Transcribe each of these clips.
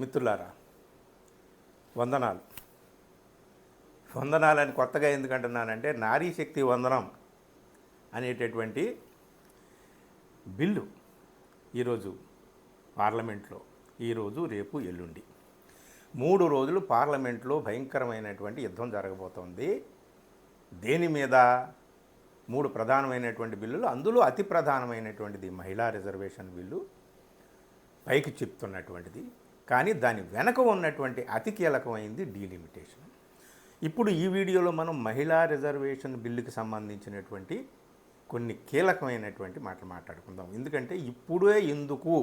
మిత్రులారా, వందనాలు. వందనాలని కొత్తగా ఎందుకంటున్నానంటే, నారీ శక్తి వందనం అనేటటువంటి బిల్లు ఈరోజు పార్లమెంట్లో, ఈరోజు రేపు ఎల్లుండి 3 రోజులు పార్లమెంట్లో భయంకరమైనటువంటి యుద్ధం జరగబోతోంది. దేని మీద? 3 ప్రధానమైనటువంటి బిల్లులు, అందులో అతి ప్రధానమైనటువంటిది మహిళా రిజర్వేషన్ బిల్లు పైకి చెప్తున్నటువంటిది. కానీ దాని వెనక ఉన్నటువంటి అతి కీలకమైంది డీలిమిటేషన్. ఇప్పుడు ఈ వీడియోలో మనం మహిళా రిజర్వేషన్ బిల్లుకి సంబంధించినటువంటి కొన్ని కీలకమైనటువంటి మాటలు మాట్లాడుకుందాం. ఎందుకంటే ఇప్పుడే ఎందుకు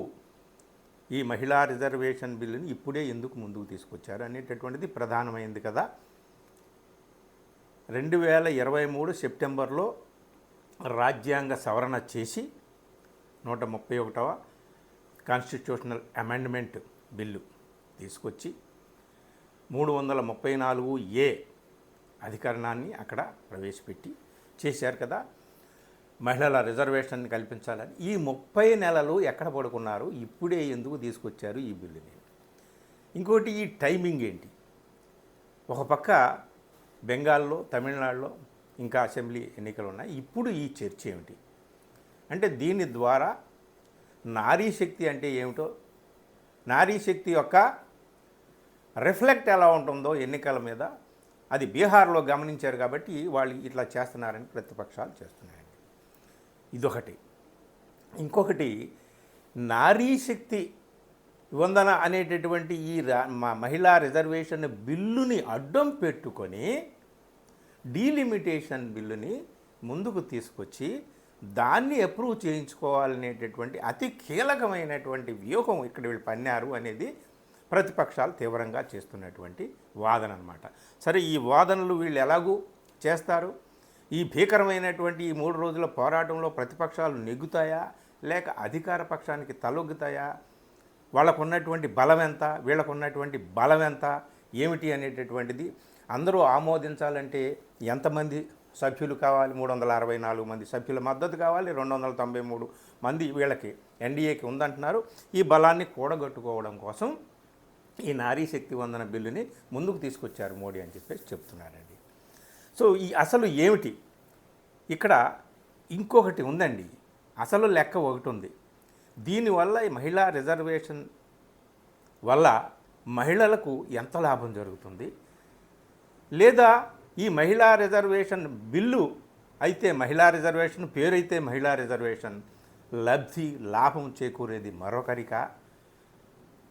ఈ మహిళా రిజర్వేషన్ బిల్లుని ఇప్పుడే ఎందుకు ముందుకు తీసుకొచ్చారు అనేటటువంటిది ప్రధానమైంది కదా. 2023 సెప్టెంబర్లో రాజ్యాంగ సవరణ చేసి 131వ కాన్స్టిట్యూషనల్ అమెండ్మెంట్ బిల్లు తీసుకొచ్చి 334A అధికరణాన్ని అక్కడ ప్రవేశపెట్టి చేశారు కదా. మహిళల రిజర్వేషన్ కల్పించాలని ఈ 30 నెలలు ఎక్కడ పడుకున్నారు? ఇప్పుడే ఎందుకు తీసుకొచ్చారు ఈ బిల్లుని? ఇంకోటి, ఈ టైమింగ్ ఏంటి? ఒక పక్క బెంగాల్లో, తమిళనాడులో ఇంకా అసెంబ్లీ ఎన్నికలు ఉన్నాయి. ఇప్పుడు ఈ చర్చ ఏమిటి అంటే, దీని ద్వారా నారీ శక్తి అంటే ఏమిటో, నారీ శక్తి యొక్క రిఫ్లెక్ట్ ఎలా ఉంటుందో ఎన్నికల మీద, అది బీహార్లో గమనించారు కాబట్టి వాళ్ళు ఇట్లా చేస్తున్నారని ప్రతిపక్షాలు చేస్తున్నాయండి. ఇదొకటి. ఇంకొకటి, నారీ శక్తి వందన అనేటటువంటి ఈ మహిళా రిజర్వేషన్ బిల్లుని అడ్డం పెట్టుకొని డీలిమిటేషన్ బిల్లుని ముందుకు తీసుకొచ్చి దాన్ని అప్రూవ్ చేయించుకోవాలనేటటువంటి అతి కీలకమైనటువంటి వ్యూహం ఇక్కడ వీళ్ళు పన్నారు అనేది ప్రతిపక్షాలు తీవ్రంగా చేస్తున్నటువంటి వాదన అన్నమాట. సరే, ఈ వాదనలు వీళ్ళు ఎలాగూ చేస్తారు? ఈ భీకరమైనటువంటి ఈ 3 రోజుల పోరాటంలో ప్రతిపక్షాలు నెగ్గుతాయా, లేక అధికార పక్షానికి తలొగ్గుతాయా? వాళ్ళకు ఉన్నటువంటి బలం ఎంత, వీళ్ళకు ఉన్నటువంటి బలం ఎంత, ఏమిటి అనేటటువంటిది అందరూ ఆమోదించాలంటే ఎంతమంది సభ్యులు కావాలి? 364 మంది సభ్యుల మద్దతు కావాలి. 293 మంది వీళ్ళకి ఎన్డీఏకి ఉందంటున్నారు. ఈ బలాన్ని కూడగట్టుకోవడం కోసం ఈ నారీ శక్తి వందన బిల్లుని ముందుకు తీసుకొచ్చారు మోడీ అని చెప్పేసి చెప్తున్నారండి. సో ఈ అసలు ఏమిటి ఇక్కడ? ఇంకొకటి ఉందండి, అసలు లెక్క ఒకటి ఉంది. దీనివల్ల ఈ మహిళా రిజర్వేషన్ వల్ల మహిళలకు ఎంత లాభం జరుగుతుంది, లేదా ఈ మహిళా రిజర్వేషన్ బిల్లు అయితే మహిళా రిజర్వేషన్ పేరైతే మహిళా రిజర్వేషన్ లబ్ధి లాభం చేకూరేది మరొకరికా?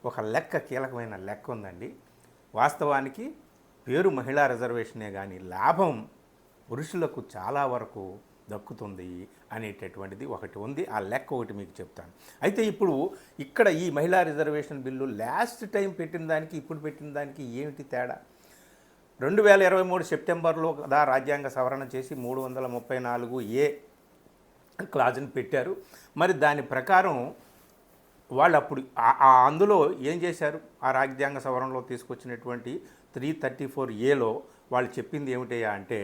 ఒక లెక్క, కీలకమైన లెక్క ఉందండి. వాస్తవానికి పేరు మహిళా రిజర్వేషనే కానీ లాభం పురుషులకు చాలా వరకు దక్కుతుంది అనేటటువంటిది ఒకటి ఉంది. ఆ లెక్క ఒకటి మీకు చెప్తాను. అయితే ఇప్పుడు ఇక్కడ ఈ మహిళా రిజర్వేషన్ బిల్లు లాస్ట్ టైం పెట్టిన దానికి ఇప్పుడు పెట్టిన దానికి ఏమిటి తేడా? 2023 సెప్టెంబర్లో కదా రాజ్యాంగ సవరణ చేసి 334A క్లాజ్ని పెట్టారు. మరి దాని ప్రకారం వాళ్ళు అప్పుడు అందులో ఏం చేశారు? ఆ రాజ్యాంగ సవరణలో తీసుకొచ్చినటువంటి 334Aలో వాళ్ళు చెప్పింది ఏమిటయ్యా అంటే,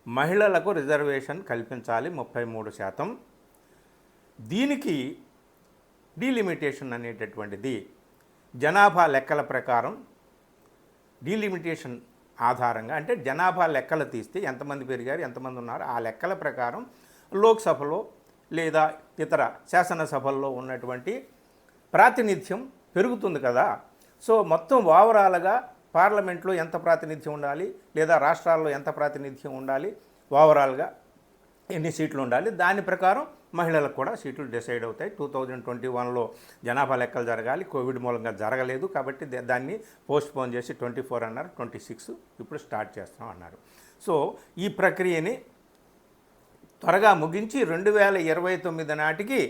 మహిళలకు రిజర్వేషన్ కల్పించాలి 33%. దీనికి డీలిమిటేషన్ అనేటటువంటిది జనాభా లెక్కల ప్రకారం డీలిమిటేషన్ ఆధారంగా, అంటే జనాభా లెక్కలు తీస్తే ఎంతమంది పెరిగారు, ఎంతమంది ఉన్నారు, ఆ లెక్కల ప్రకారం లోక్సభలో లేదా ఇతర శాసనసభల్లో ఉన్నటువంటి ప్రాతినిధ్యం పెరుగుతుంది కదా. సో మొత్తం ఓవరాల్గా పార్లమెంట్లో ఎంత ప్రాతినిధ్యం ఉండాలి, లేదా రాష్ట్రాల్లో ఎంత ప్రాతినిధ్యం ఉండాలి, ఓవరాల్గా ఎన్ని సీట్లు ఉండాలి, దాని ప్రకారం మహిళలకు కూడా సీట్లు డిసైడ్ అవుతాయి. 2021లో జనాభా లెక్కలు జరగాలి, కోవిడ్ మూలంగా జరగలేదు కాబట్టి దాన్ని పోస్ట్పోన్ చేసి 24 అన్నారు, 26 ఇప్పుడు స్టార్ట్ చేస్తాం అన్నారు. సో ఈ ప్రక్రియని త్వరగా ముగించి 2029 నాటికి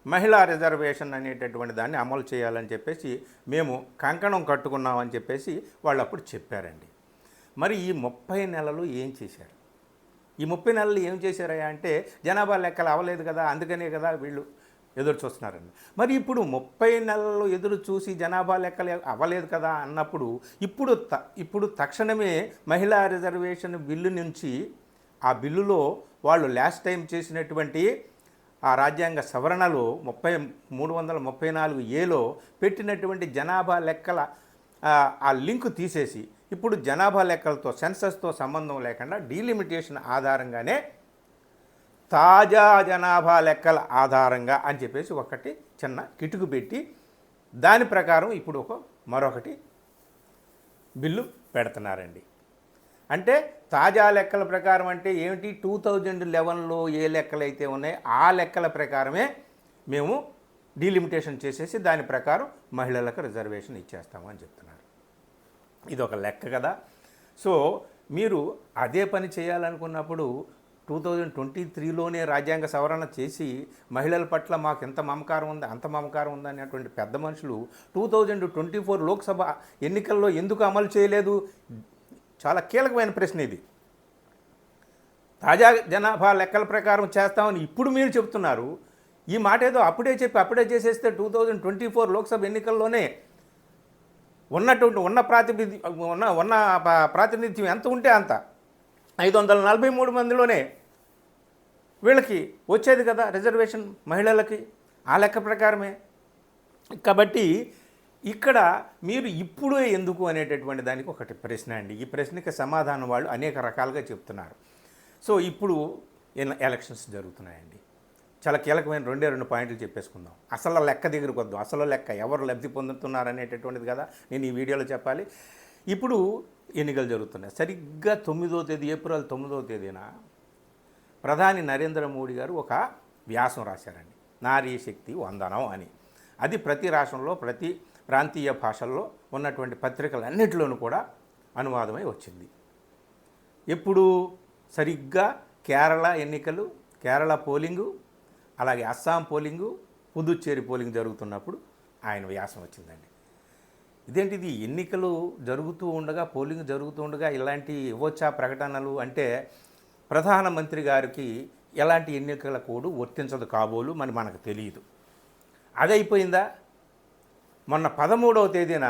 మహిళా రిజర్వేషన్ అనేటటువంటి దాన్ని అమలు చేయాలని చెప్పేసి మేము కంకణం కట్టుకున్నామని చెప్పేసి వాళ్ళు అప్పుడు చెప్పారండి. మరి ఈ 30 నెలలు ఏం చేశారు? ఈ 30 నెలలు ఏం చేశారయ్యా అంటే, జనాభా లెక్కలు అవ్వలేదు కదా, అందుకనే కదా వీళ్ళు ఎదురు చూస్తున్నారండి. మరి ఇప్పుడు 30 నెలలు ఎదురు చూసి జనాభా లెక్కలు అవ్వలేదు కదా అన్నప్పుడు ఇప్పుడు తక్షణమే మహిళా రిజర్వేషన్ బిల్లు నుంచి ఆ బిల్లులో వాళ్ళు లాస్ట్ టైం చేసినటువంటి ఆ రాజ్యాంగ సవరణలో 334 పెట్టినటువంటి జనాభా లెక్కల ఆ లింకు తీసేసి ఇప్పుడు జనాభా లెక్కలతో సెన్సస్తో సంబంధం లేకుండా డీలిమిటేషన్ ఆధారంగానే తాజా జనాభా లెక్కల ఆధారంగా అని చెప్పేసి ఒకటి చిన్న కిటుకు పెట్టి దాని ప్రకారం ఇప్పుడు మరొకటి బిల్లు పెడుతున్నారండి. అంటే తాజా లెక్కల ప్రకారం అంటే ఏమిటి, 2011లో ఏ లెక్కలు అయితే ఉన్నాయో ఆ లెక్కల ప్రకారమే మేము డీలిమిటేషన్ చేసేసి దాని ప్రకారం మహిళలకు రిజర్వేషన్ ఇచ్చేస్తాము అని చెప్తున్నారు. ఇది ఒక లెక్క కదా. సో మీరు అదే పని చేయాలనుకున్నప్పుడు 2023లోనే రాజ్యాంగ సవరణ చేసి మహిళల పట్ల మాకు ఎంత మమకారం ఉంది అంత మమకారం ఉంది అనేటువంటి పెద్ద మనుషులు 2024 లోక్సభ ఎన్నికల్లో ఎందుకు అమలు చేయలేదు? చాలా కీలకమైన ప్రశ్న ఇది. తాజా జనాభా లెక్కల ప్రకారం చేస్తామని ఇప్పుడు మీరు చెప్తున్నారు. ఈ మాట ఏదో అప్పుడే చెప్పి అప్పుడే చేసేస్తే 2024 లోక్సభ ఎన్నికల్లోనే ఉన్న ప్రాతినిధ్యం ఎంత ఉంటే అంత 543 మందిలోనే వీళ్ళకి వచ్చేది కదా రిజర్వేషన్ మహిళలకి, ఆ లెక్క ప్రకారమే. కాబట్టి ఇక్కడ మీరు ఇప్పుడే ఎందుకు అనేటటువంటి దానికి ఒకటి ప్రశ్న అండి. ఈ ప్రశ్నకి సమాధానం వాళ్ళు అనేక రకాలుగా చెప్తున్నారు. సో ఇప్పుడు ఎలక్షన్స్ జరుగుతున్నాయండి. చాలా కీలకమైన 2 పాయింట్లు చెప్పేసుకుందాం. అసలు లెక్క దగ్గరికి వద్దాం. అసలు లెక్క ఎవరు లబ్ధి పొందుతున్నారు అనేటటువంటిది కదా నేను ఈ వీడియోలో చెప్పాలి. ఇప్పుడు ఎన్నికలు జరుగుతున్నాయి. సరిగ్గా ఏప్రిల్ 9వ తేదీన ప్రధాని నరేంద్ర మోడీ గారు ఒక వ్యాసం రాశారండి, నారీ శక్తి వందనం అని. అది ప్రతి రాష్ట్రంలో ప్రతి ప్రాంతీయ భాషల్లో ఉన్నటువంటి పత్రికలన్నిటిలోనూ కూడా అనువాదమై వచ్చింది. ఎప్పుడు సరిగ్గా కేరళ ఎన్నికలు, కేరళ పోలింగు, అలాగే అస్సాం పోలింగు, పుదుచ్చేరి పోలింగ్ జరుగుతున్నప్పుడు ఆయన వ్యాసం వచ్చిందండి. ఇదేంటిది, ఎన్నికలు జరుగుతూ ఉండగా పోలింగ్ జరుగుతూ ఉండగా ఇలాంటి ఇవ్వచ్చా ప్రకటనలు అంటే ప్రధానమంత్రి గారికి ఎలాంటి ఎన్నికల కోడ్ వర్తించదు కాబోలు మనకు తెలియదు. అదైపోయిందా? మొన్న 13వ తేదీన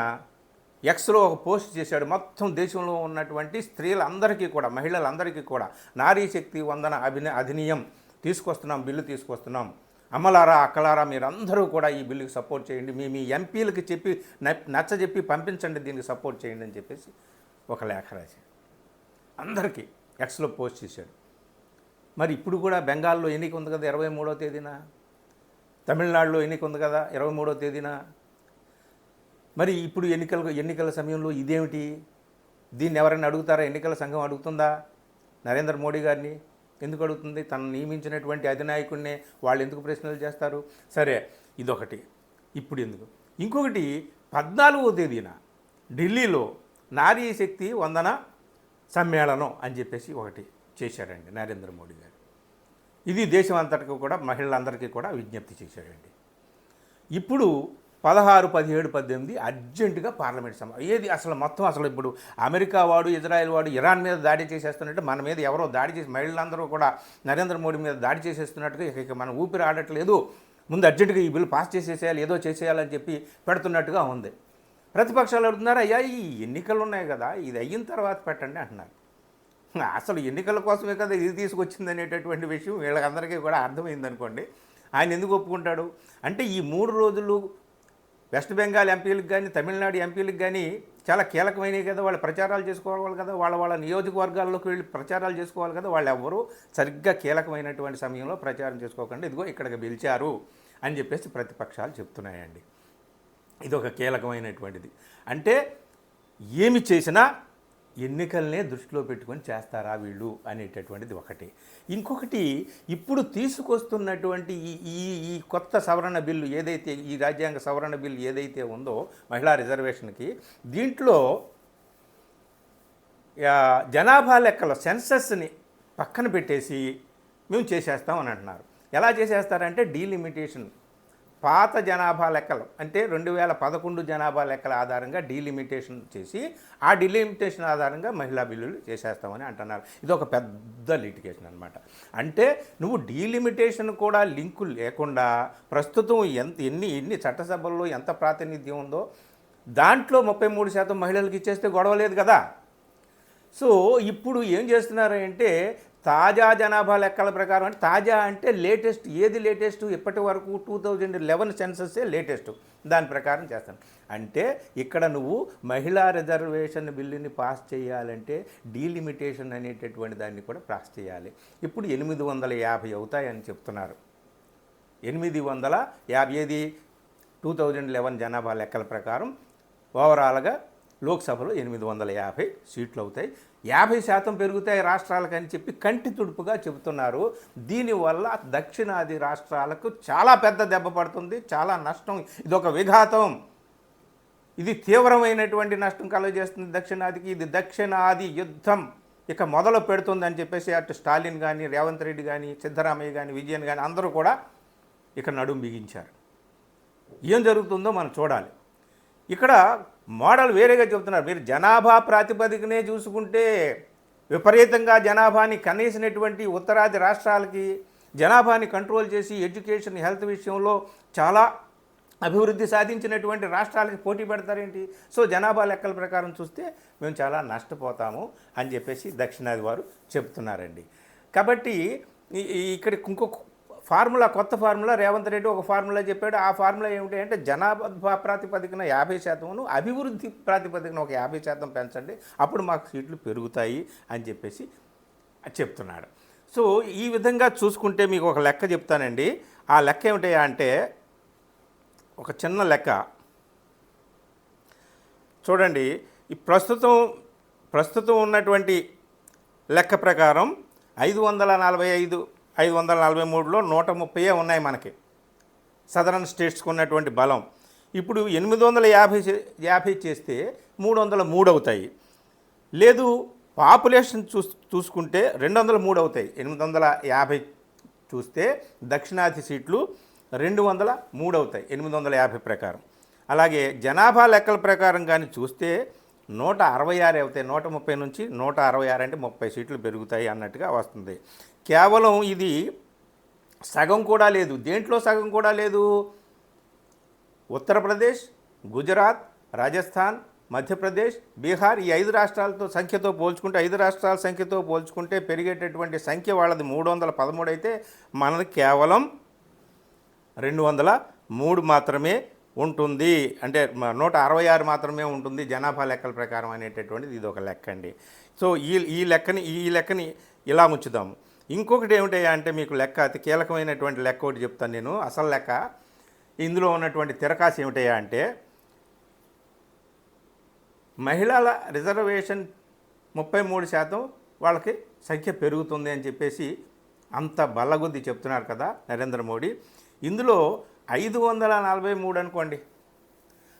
ఎక్స్లో ఒక పోస్ట్ చేశాడు. మొత్తం దేశంలో ఉన్నటువంటి స్త్రీలందరికీ కూడా, మహిళలందరికీ కూడా నారీ శక్తి వందన అధినియం తీసుకొస్తున్నాం, బిల్లు తీసుకొస్తున్నాం, అమ్మలారా అక్కలారా మీరందరూ కూడా ఈ బిల్లుకి సపోర్ట్ చేయండి, మీ ఎంపీలకి చెప్పి నచ్చజెప్పి పంపించండి, దీనికి సపోర్ట్ చేయండి అని చెప్పేసి ఒక లేఖ రాశాడు. అందరికీ ఎక్స్లో పోస్ట్ చేశాడు. మరి ఇప్పుడు కూడా బెంగాల్లో ఎన్నిక ఉంది కదా 23వ తేదీన, తమిళనాడులో ఎన్నిక ఉంది కదా 23వ తేదీన. మరి ఇప్పుడు ఎన్నికల సమయంలో ఇదేమిటి? దీన్ని ఎవరైనా అడుగుతారా? ఎన్నికల సంఘం అడుగుతుందా నరేంద్ర మోడీ గారిని? ఎందుకు అడుగుతుంది? తను నియమించినటువంటి అధినాయకుడినే వాళ్ళు ఎందుకు ప్రశ్నలు చేస్తారు? సరే, ఇదొకటి. ఇప్పుడు ఎందుకు? ఇంకొకటి 14వ తేదీన ఢిల్లీలో నారీ శక్తి వందన సమ్మేళనం అని చెప్పేసి ఒకటి చేశారండి నరేంద్ర మోడీ గారు. ఇది దేశం అంతటికి కూడా మహిళలందరికీ కూడా విజ్ఞప్తి చేశాడండి. ఇప్పుడు 16, 17, 18 అర్జెంటుగా పార్లమెంట్ ఏది అసలు ఇప్పుడు అమెరికా వాడు, ఇజ్రాయెల్ వాడు ఇరాన్ మీద దాడి చేసేస్తున్నట్టు మన మీద ఎవరో దాడి చేసి మహిళలందరూ కూడా నరేంద్ర మోడీ మీద దాడి చేసేస్తున్నట్టుగా ఇక మనం ఊపిరి ఆడట్లేదు, ముందు అర్జెంటుగా ఈ బిల్లు పాస్ చేసేసేయాలి, ఏదో చేసేయాలని చెప్పి పెడుతున్నట్టుగా ఉంది. ప్రతిపక్షాలు అడుగుతున్నారు, అయ్యా ఈ ఎన్నికలు ఉన్నాయి కదా, ఇది అయిన తర్వాత పెట్టండి అంటున్నారు. అసలు ఎన్నికల కోసమే కదా ఇది తీసుకొచ్చింది అనేటటువంటి విషయం వీళ్ళకందరికీ కూడా అర్థమైందనుకోండి. ఆయన ఎందుకు ఒప్పుకుంటాడు అంటే ఈ 3 రోజులు వెస్ట్ బెంగాల్ ఎంపీలకు కానీ తమిళనాడు ఎంపీలకు కానీ చాలా కీలకమైనవి కదా, వాళ్ళు ప్రచారాలు చేసుకోవాలి కదా, వాళ్ళ నియోజకవర్గాల్లోకి వెళ్ళి ప్రచారాలు చేసుకోవాలి కదా. వాళ్ళు ఎవ్వరూ సరిగ్గా కీలకమైనటువంటి సమయంలో ప్రచారం చేసుకోకుండా ఇదిగో ఇక్కడికి పిలిచారు అని చెప్పేసి ప్రతిపక్షాలు చెప్తున్నాయండి. ఇది ఒక కీలకమైనటువంటిది. అంటే ఏమి చేసినా ఎన్నికలనే దృష్టిలో పెట్టుకొని చేస్తారా వీళ్ళు అనేటటువంటిది ఒకటి. ఇంకొకటి, ఇప్పుడు తీసుకొస్తున్నటువంటి ఈ కొత్త సవరణ బిల్లు ఏదైతే, ఈ రాజ్యాంగ సవరణ బిల్లు ఏదైతే ఉందో మహిళా రిజర్వేషన్కి, దీంట్లో జనాభా లెక్కల సెన్సస్ని పక్కన పెట్టేసి మేము చేసేస్తాం అని అంటున్నారు. ఎలా చేసేస్తారంటే డీలిమిటేషన్, పాత జనాభా లెక్కలు అంటే 2011 జనాభా లెక్కల ఆధారంగా డీలిమిటేషన్ చేసి ఆ డీలిమిటేషన్ ఆధారంగా మహిళా బిల్లులు చేసేస్తామని అంటున్నారు. ఇది ఒక పెద్ద లిటిగేషన్ అనమాట. అంటే నువ్వు డీలిమిటేషన్ కూడా లింకు లేకుండా ప్రస్తుతం ఎన్ని చట్టసభల్లో ఎంత ప్రాతినిధ్యం ఉందో దాంట్లో 33% మహిళలకు ఇచ్చేస్తే గొడవ లేదు కదా. సో ఇప్పుడు ఏం చేస్తున్నారంటే తాజా జనాభా లెక్కల ప్రకారం, అంటే తాజా అంటే లేటెస్ట్, ఏది లేటెస్ట్ ఇప్పటి వరకు 2011 సెన్సస్సే లేటెస్ట్, దాని ప్రకారం చేస్తాను. అంటే ఇక్కడ నువ్వు మహిళా రిజర్వేషన్ బిల్లుని పాస్ చేయాలంటే డీలిమిటేషన్ అనేటటువంటి దాన్ని కూడా పాస్ చేయాలి. ఇప్పుడు 850 అవుతాయని చెప్తున్నారు. 850 ఏది 2011 జనాభా లెక్కల ప్రకారం ఓవరాల్గా లోక్సభలో 850 సీట్లు అవుతాయి. 50% పెరుగుతాయి రాష్ట్రాలకని చెప్పి కంటి తుడుపుగా చెబుతున్నారు. దీనివల్ల దక్షిణాది రాష్ట్రాలకు చాలా పెద్ద దెబ్బ పడుతుంది, చాలా నష్టం. ఇదొక విఘాతం, ఇది తీవ్రమైనటువంటి నష్టం కలుగజేస్తుంది దక్షిణాదికి. ఇది దక్షిణాది యుద్ధం ఇక మొదలు పెడుతుందని చెప్పేసి అటు స్టాలిన్ కానీ, రేవంత్ రెడ్డి కానీ, సిద్ధరామయ్య కానీ, విజయన్ కానీ అందరూ కూడా ఇక నడుం బిగించారు. ఏం జరుగుతుందో మనం చూడాలి. ఇక్కడ మోడల్ వేరేగా చెబుతున్నారు. మీరు జనాభా ప్రాతిపదికనే చూసుకుంటే విపరీతంగా జనాభాని కనేసినటువంటి ఉత్తరాది రాష్ట్రాలకి జనాభాని కంట్రోల్ చేసి ఎడ్యుకేషన్, హెల్త్ విషయంలో చాలా అభివృద్ధి సాధించినటువంటి రాష్ట్రాలకి పోటీ పెడతారేంటి? సో జనాభా లెక్కల ప్రకారం చూస్తే మేము చాలా నష్టపోతాము అని చెప్పేసి దక్షిణాది వారు చెప్తున్నారండి. కాబట్టి ఇక్కడ ఇంకొక ఫార్ములా, కొత్త ఫార్ములా రేవంత్ రెడ్డి ఒక ఫార్ములా చెప్పాడు. ఆ ఫార్ములా ఏమిటి అంటే జనాభా ప్రాతిపదికన 50%, అభివృద్ధి ప్రాతిపదికన ఒక 50% పెంచండి, అప్పుడు మాకు సీట్లు పెరుగుతాయి అని చెప్పేసి చెప్తున్నాడు. సో ఈ విధంగా చూసుకుంటే మీకు ఒక లెక్క చెప్తానండి. ఆ లెక్క ఏమిటి అంటే ఒక చిన్న లెక్క చూడండి. ఈ ప్రస్తుతం ఉన్నటువంటి లెక్క ప్రకారం 543లో 130 ఉన్నాయి మనకి సదరన్ స్టేట్స్కి ఉన్నటువంటి బలం. ఇప్పుడు 850 చేస్తే 303 అవుతాయి. లేదు పాపులేషన్ చూసుకుంటే 203 అవుతాయి. 850 చూస్తే దక్షిణాది సీట్లు 203 అవుతాయి 850 ప్రకారం. అలాగే జనాభా లెక్కల ప్రకారం కానీ చూస్తే 166 అవుతాయి. 130 నుంచి 166 అంటే 30 సీట్లు పెరుగుతాయి అన్నట్టుగా వస్తుంది. కేవలం ఇది సగం కూడా లేదు. దేంట్లో సగం కూడా లేదు? ఉత్తరప్రదేశ్, గుజరాత్, రాజస్థాన్, మధ్యప్రదేశ్, బీహార్ ఈ 5 రాష్ట్రాలతో సంఖ్యతో పోల్చుకుంటే, 5 రాష్ట్రాల సంఖ్యతో పోల్చుకుంటే పెరిగేటటువంటి సంఖ్య వాళ్ళది 313 అయితే మనది కేవలం 203 మాత్రమే ఉంటుంది. అంటే 166 మాత్రమే ఉంటుంది జనాభా లెక్కల ప్రకారం అనేటటువంటిది ఇది ఒక లెక్క అండి. సో ఈ లెక్కని ఇలా ఉంచుదాము. ఇంకొకటి ఏమిటి అంటే మీకు లెక్క, అతి కీలకమైనటువంటి లెక్క ఒకటి చెప్తాను నేను. అసలు లెక్క ఇందులో ఉన్నటువంటి తిరకాసు ఏమిటయ్యా అంటే మహిళల రిజర్వేషన్ 33% వాళ్ళకి సంఖ్య పెరుగుతుంది అని చెప్పేసి అంత బల్లగుద్ది చెప్తున్నారు కదా నరేంద్ర మోడీ. ఇందులో 543 అనుకోండి,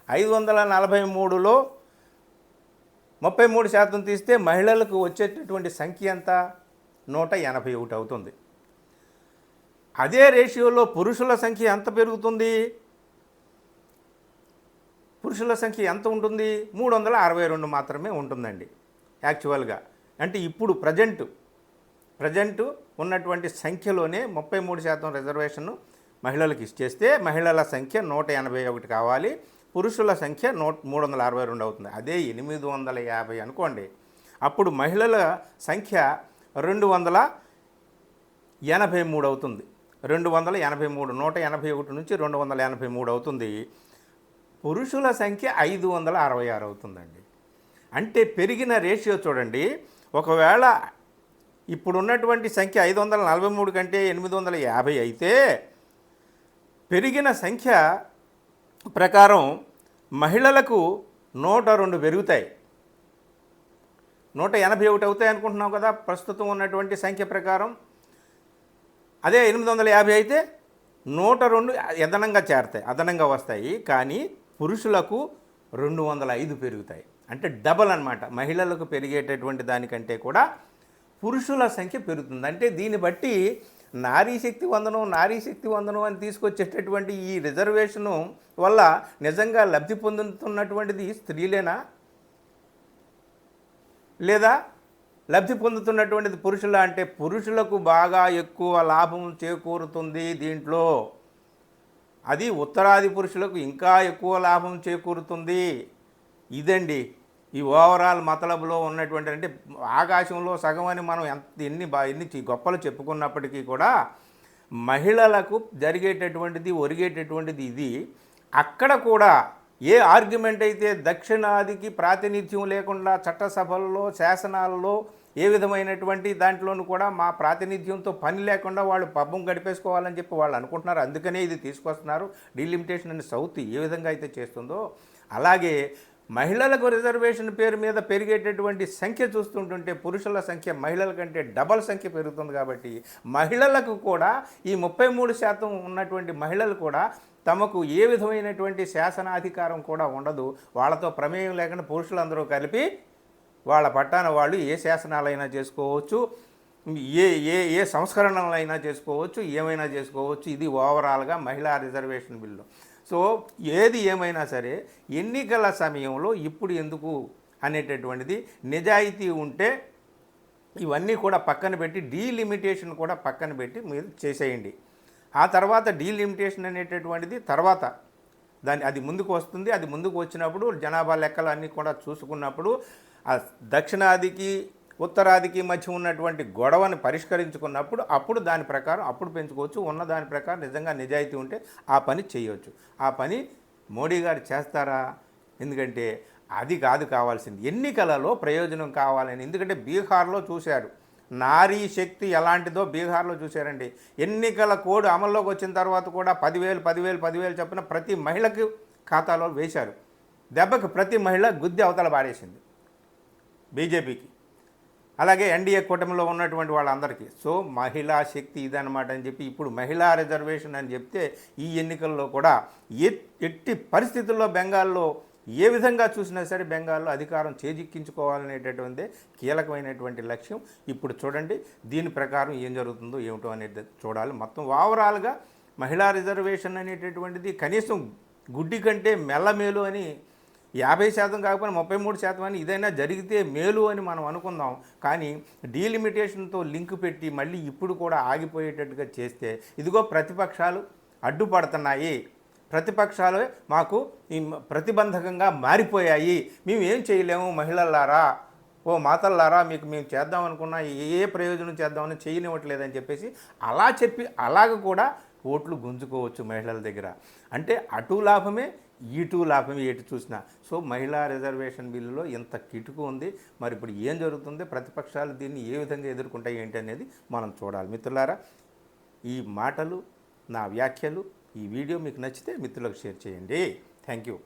543లో 33% తీస్తే మహిళలకు వచ్చేటటువంటి సంఖ్య ఎంత? 181 అవుతుంది. అదే రేషియోలో పురుషుల సంఖ్య ఎంత పెరుగుతుంది? పురుషుల సంఖ్య ఎంత ఉంటుంది? 362 మాత్రమే ఉంటుందండి యాక్చువల్గా. అంటే ఇప్పుడు ప్రజెంట్ ఉన్నటువంటి సంఖ్యలోనే 33% రిజర్వేషన్ మహిళలకు ఇచ్చేస్తే మహిళల సంఖ్య 181 కావాలి, పురుషుల సంఖ్య 362 అవుతుంది. అదే 850 అనుకోండి, అప్పుడు మహిళల సంఖ్య 283 అవుతుంది. 283, 181 నుంచి 283 అవుతుంది. పురుషుల సంఖ్య 566 అవుతుందండి. అంటే పెరిగిన రేషియో చూడండి. ఒకవేళ ఇప్పుడున్నటువంటి సంఖ్య 543 కంటే 850 అయితే పెరిగిన సంఖ్య ప్రకారం మహిళలకు 102 పెరుగుతాయి. 181 అవుతాయి అనుకుంటున్నాం కదా ప్రస్తుతం ఉన్నటువంటి సంఖ్య ప్రకారం. అదే 850 అయితే 102 అదనంగా వస్తాయి. కానీ పురుషులకు 205 పెరుగుతాయి. అంటే డబల్ అన్నమాట. మహిళలకు పెరిగేటటువంటి దానికంటే కూడా పురుషుల సంఖ్య పెరుగుతుంది. అంటే దీన్ని బట్టి నారీ శక్తి వందనం అని తీసుకొచ్చేటటువంటి ఈ రిజర్వేషను వల్ల నిజంగా లబ్ధి పొందుతున్నటువంటిది స్త్రీలేనా, లేదా లబ్ధి పొందుతున్నటువంటిది పురుషుల? అంటే పురుషులకు బాగా ఎక్కువ లాభం చేకూరుతుంది దీంట్లో. అది ఉత్తరాది పురుషులకు ఇంకా ఎక్కువ లాభం చేకూరుతుంది. ఇదండి ఈ ఓవరాల్ మతలబులో ఉన్నటువంటి అంటే ఆకాశంలో సగం అని మనం ఎన్ని గొప్పలు చెప్పుకున్నప్పటికీ కూడా మహిళలకు జరిగేటటువంటిది ఒరిగేటటువంటిది ఇది. అక్కడ కూడా ఏ ఆర్గ్యుమెంట్ అయితే దక్షిణాదికి ప్రాతినిధ్యం లేకుండా చట్టసభల్లో శాసనాలలో ఏ విధమైనటువంటి దాంట్లోనూ కూడా మా ప్రాతినిధ్యంతో పని లేకుండా వాళ్ళు పబ్బం గడిపేసుకోవాలని చెప్పి వాళ్ళు అనుకుంటున్నారు. అందుకనే ఇది తీసుకొస్తున్నారు. డీలిమిటేషన్ అని సౌత్ ఏ విధంగా అయితే చేస్తుందో అలాగే మహిళలకు రిజర్వేషన్ పేరు మీద పెరిగేటటువంటి సంఖ్య చూస్తుంటుంటే పురుషుల సంఖ్య మహిళల కంటే డబల్ సంఖ్య పెరుగుతుంది. కాబట్టి మహిళలకు కూడా ఈ 33% ఉన్నటువంటి మహిళలు కూడా తమకు ఏ విధమైనటువంటి శాసనాధికారం కూడా ఉండదు. వాళ్ళతో ప్రమేయం లేకుండా పురుషులందరూ కలిపి వాళ్ళ పట్టాన వాళ్ళు ఏ శాసనాలైనా చేసుకోవచ్చు, ఏ ఏ ఏ సంస్కరణలైనా చేసుకోవచ్చు, ఏమైనా చేసుకోవచ్చు. ఇది ఓవరాల్గా మహిళా రిజర్వేషన్ బిల్లు. సో ఏది ఏమైనా సరే ఎన్నికల సమయంలో ఇప్పుడు ఎందుకు అనేటటువంటిది నిజాయితీ ఉంటే ఇవన్నీ కూడా పక్కన పెట్టి డీలిమిటేషన్ కూడా పక్కన పెట్టి మీరు చేసేయండి. ఆ తర్వాత డీలిమిటేషన్ అనేటటువంటిది తర్వాత అది ముందుకు వస్తుంది. అది ముందుకు వచ్చినప్పుడు జనాభా లెక్కలు అన్నీ కూడా చూసుకున్నప్పుడు ఆ దక్షిణాదికి ఉత్తరాదికి మధ్య ఉన్నటువంటి గొడవని పరిష్కరించుకున్నప్పుడు అప్పుడు దాని ప్రకారం అప్పుడు పెంచుకోవచ్చు. ఉన్న దాని ప్రకారం నిజంగా నిజాయితీ ఉంటే ఆ పని చేయవచ్చు. ఆ పని మోడీ గారు చేస్తారా? ఎందుకంటే అది కాదు కావాల్సింది, ఎన్నికలలో ప్రయోజనం కావాలని. ఎందుకంటే బీహార్లో చూశారు, నారీ శక్తి ఎలాంటిదో బీహార్లో చూశారండి. ఎన్నికల కోడ్ అమల్లోకి వచ్చిన తర్వాత కూడా 10,000 చొప్పున ప్రతి మహిళకి ఖాతాలో వేశారు. దెబ్బకి ప్రతి మహిళ గుద్ది అవతల పాడేసింది బీజేపీకి, అలాగే ఎన్డీఏ కూటమిలో ఉన్నటువంటి వాళ్ళందరికీ. సో మహిళా శక్తి ఇదన్నమాట అని చెప్పి ఇప్పుడు మహిళా రిజర్వేషన్ అని చెప్తే ఈ ఎన్నికల్లో కూడా ఎట్టి పరిస్థితుల్లో బెంగాల్లో ఏ విధంగా చూసినా సరే బెంగాల్లో అధికారం చేజిక్కించుకోవాలనేటటువంటిదే కీలకమైనటువంటి లక్ష్యం. ఇప్పుడు చూడండి దీని ప్రకారం ఏం జరుగుతుందో ఏమిటో అనేది చూడాలి. మొత్తం ఓవరాల్గా మహిళా రిజర్వేషన్ అనేటటువంటిది కనీసం గుడ్డి కంటే మెల్లమేలు అని 50% కాకపోయినా 33% అని ఇదైనా జరిగితే మేలు అని మనం అనుకుందాం. కానీ డీలిమిటేషన్తో లింక్ పెట్టి మళ్ళీ ఇప్పుడు కూడా ఆగిపోయేటట్టుగా చేస్తే ఇదిగో ప్రతిపక్షాలు అడ్డుపడుతున్నాయి, ప్రతిపక్షాలు మాకు ప్రతిబంధకంగా మారిపోయాయి, మేము ఏం చేయలేము మహిళలారా, ఓ మాతల్లారా, మీకు మేము చేద్దాం అనుకున్నా ఏ ప్రయోజనం చేద్దామని చేయనివ్వట్లేదని చెప్పేసి అలా చెప్పి అలాగ కూడా ఓట్లు గుంజుకోవచ్చు మహిళల దగ్గర. అంటే అటు లాభమే ఇటు లాభమే ఎటు చూసినా. సో మహిళా రిజర్వేషన్ బిల్లులో ఇంత కిటుకు ఉంది. మరి ఇప్పుడు ఏం జరుగుతుంది, ప్రతిపక్షాలు దీన్ని ఏ విధంగా ఎదుర్కొంటాయి ఏంటి అనేది మనం చూడాలి. మిత్రులారా, ఈ మాటలు, నా వ్యాఖ్యలు, ఈ వీడియో మీకు నచ్చితే మిత్రులకు షేర్ చేయండి. Thank you.